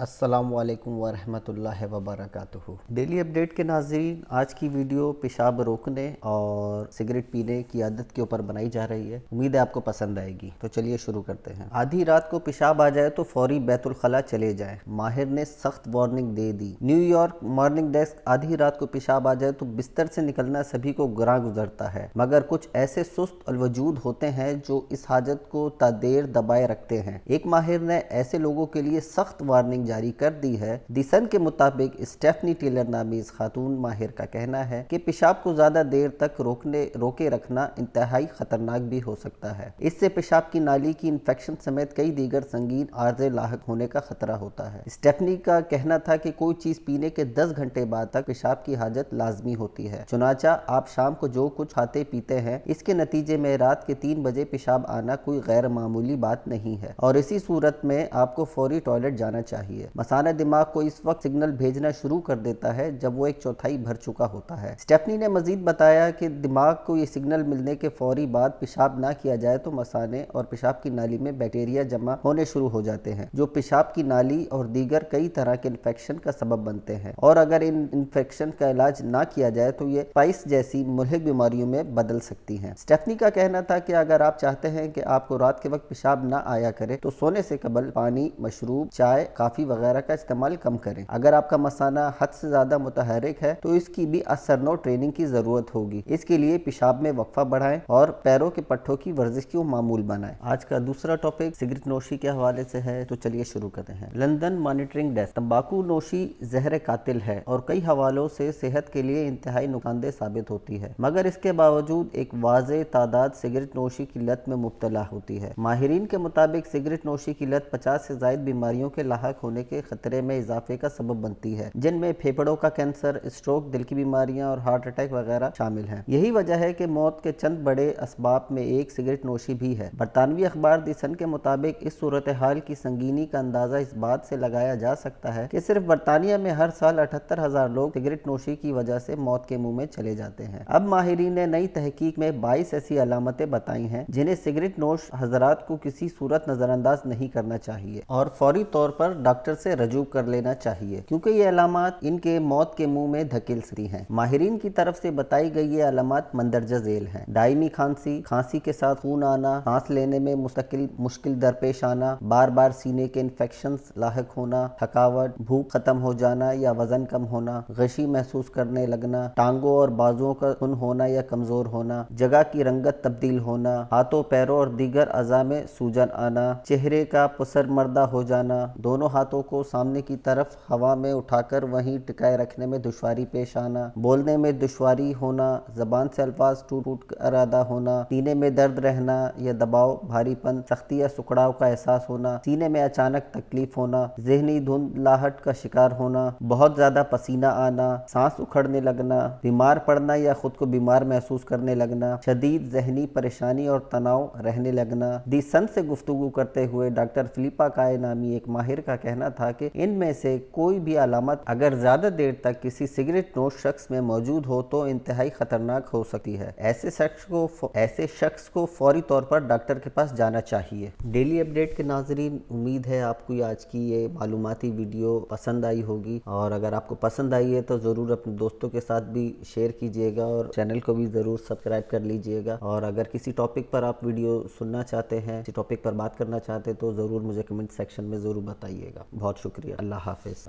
السلام علیکم ورحمۃ اللہ وبرکاتہ۔ ڈیلی اپڈیٹ کے ناظرین، آج کی ویڈیو پیشاب روکنے اور سگریٹ پینے کی عادت کے اوپر بنائی جا رہی ہے۔ امید ہے آپ کو پسند آئے گی، تو چلیے شروع کرتے ہیں۔ آدھی رات کو پیشاب آ جائے تو فوری بیت الخلاء چلے جائیں، ماہر نے سخت وارننگ دے دی۔ نیو یارک مارننگ ڈیسک: آدھی رات کو پیشاب آ جائے تو بستر سے نکلنا سبھی کو گراں گزرتا ہے، مگر کچھ ایسے سست الوجود ہوتے ہیں جو اس حاجت کو تا دیر دبائے رکھتے ہیں۔ ایک ماہر نے ایسے لوگوں کے لیے سخت وارننگ جاری کر دی ہے۔ دی سن کے مطابق اسٹیفنی ٹیلر نامی اس خاتون ماہر کا کہنا ہے کہ پیشاب کو زیادہ دیر تک روکے رکھنا انتہائی خطرناک بھی ہو سکتا ہے۔ اس سے پیشاب کی نالی کی انفیکشن سمیت کئی دیگر سنگین عارضے لاحق ہونے کا خطرہ ہوتا ہے۔ اسٹیفنی کا کہنا تھا کہ کوئی چیز پینے کے 10 گھنٹے بعد تک پیشاب کی حاجت لازمی ہوتی ہے، چنانچہ آپ شام کو جو کچھ کھاتے پیتے ہیں اس کے نتیجے میں رات کے 3 بجے پیشاب آنا کوئی غیر معمولی بات نہیں ہے، اور اسی صورت میں آپ کو فوری ٹوائلٹ جانا چاہیے۔ مثانہ دماغ کو اس وقت سگنل بھیجنا شروع کر دیتا ہے جب وہ 1/4 بھر چکا ہوتا ہے۔ اسٹیفنی نے مزید بتایا کہ دماغ کو یہ سگنل ملنے کے فوری بعد پیشاب نہ کیا جائے تو مثانے اور پیشاب کی نالی میں بیکٹیریا جمع ہونے شروع ہو جاتے ہیں، جو پیشاب کی نالی اور دیگر کئی طرح کے انفیکشن کا سبب بنتے ہیں، اور اگر ان انفیکشن کا علاج نہ کیا جائے تو یہ اسپائس جیسی مہلک بیماریوں میں بدل سکتی ہیں۔ اسٹیفنی کا کہنا تھا کہ اگر آپ چاہتے ہیں کہ آپ کو رات کے وقت پیشاب نہ آیا کرے تو سونے سے قبل پانی، مشروب، چائے، کافی وغیرہ کا استعمال کم کریں۔ اگر آپ کا مثانہ حد سے زیادہ متحرک ہے تو اس کی بھی اثرنو ٹریننگ کی ضرورت ہوگی۔ اس کے لیے پیشاب میں وقفہ بڑھائیں اور پیروں کے پٹھوں کی ورزش کو معمول بنائیں۔ آج کا دوسرا ٹاپک سگریٹ نوشی کے حوالے سے ہے، تو چلیے شروع کرتے ہیں۔ لندن مانیٹرنگ ڈیسک: تمباکو نوشی زہر قاتل ہے اور کئی حوالوں سے صحت کے لیے انتہائی نقصان دہ ثابت ہوتی ہے، مگر اس کے باوجود ایک واضح تعداد سگریٹ نوشی کی لت میں مبتلا ہوتی ہے۔ ماہرین کے مطابق سگریٹ نوشی کی لت 50 سے زائد بیماریوں کے لاحق ہونے کے خطرے میں اضافے کا سبب بنتی ہے، جن میں پھیپھڑوں کا کینسر، اسٹروک، دل کی بیماریاں اور ہارٹ اٹیک وغیرہ شامل ہیں۔ یہی وجہ ہے کہ موت کے چند بڑے اسباب میں ایک سگریٹ نوشی بھی ہے۔ برطانوی اخبار دی سن کے مطابق اس صورتحال کی سنگینی کا اندازہ اس بات سے لگایا جا سکتا ہے کہ صرف برطانیہ میں ہر سال 78,000 لوگ سگریٹ نوشی کی وجہ سے موت کے منہ میں چلے جاتے ہیں۔ اب ماہرین نے نئی تحقیق میں 22 ایسی علامتیں بتائی ہیں جنہیں سگریٹ نوش حضرات کو کسی صورت نظر انداز نہیں کرنا چاہیے اور فوری طور پر ڈاکٹر سے رجوع کر لینا چاہیے، کیونکہ یہ علامات ان کے موت کے منہ میں دھکیل سکتی ہیں۔ ماہرین کی طرف سے بتائی گئی یہ علامات مندرجہ ذیل ہیں: دائمی کھانسی، کھانسی کے ساتھ خون آنا، سانس لینے میں مشکل درپیش آنا، بار بار سینے کے انفیکشنز لاحق ہونا، تھکاوٹ، بھوک ختم ہو جانا یا وزن کم ہونا، غشی محسوس کرنے لگنا، ٹانگوں اور بازوؤں کا سن ہونا یا کمزور ہونا، جگہ کی رنگت تبدیل ہونا، ہاتھوں، پیروں اور دیگر اعضاء میں سوجن آنا، چہرے کا پسماردہ ہو جانا، دونوں ہاتھوں کو سامنے کی طرف ہوا میں اٹھا کر وہیں ٹکائے رکھنے میں دشواری پیش آنا، بولنے میں دشواری ہونا، زبان سے الفاظ ٹوٹ کر ادا ہونا، سینے میں درد رہنا یا دباؤ، بھاری پن، سختی یا سکڑاؤ کا احساس ہونا، سینے میں اچانک تکلیف ہونا، ذہنی دھندلاہٹ کا شکار ہونا، بہت زیادہ پسینہ آنا، سانس اکھڑنے لگنا، بیمار پڑنا یا خود کو بیمار محسوس کرنے لگنا، شدید ذہنی پریشانی اور تناؤ رہنے لگنا۔ دی سن سے گفتگو کرتے ہوئے ڈاکٹر فلپا کائے نامی ایک ماہر کا کہنا تھا کہ ان میں سے کوئی بھی علامت اگر زیادہ دیر تک کسی سگریٹ نوش شخص میں موجود ہو تو انتہائی خطرناک ہو سکتی ہے۔ ایسے شخص کو فوری طور پر ڈاکٹر کے پاس جانا چاہیے۔ ڈیلی اپڈیٹ کے ناظرین، امید ہے آپ کو آج کی یہ معلوماتی ویڈیو پسند آئی ہوگی، اور اگر آپ کو پسند آئی ہے تو ضرور اپنے دوستوں کے ساتھ بھی شیئر کیجیے گا اور چینل کو بھی ضرور سبسکرائب کر لیجیے گا، اور اگر کسی ٹاپک پر آپ ویڈیو سننا چاہتے ہیں، کسی ٹاپک پر بات کرنا چاہتے ہیں تو ضرور مجھے کمنٹ سیکشن میں ضرور بتائیے گا۔ بہت شکریہ، اللہ حافظ۔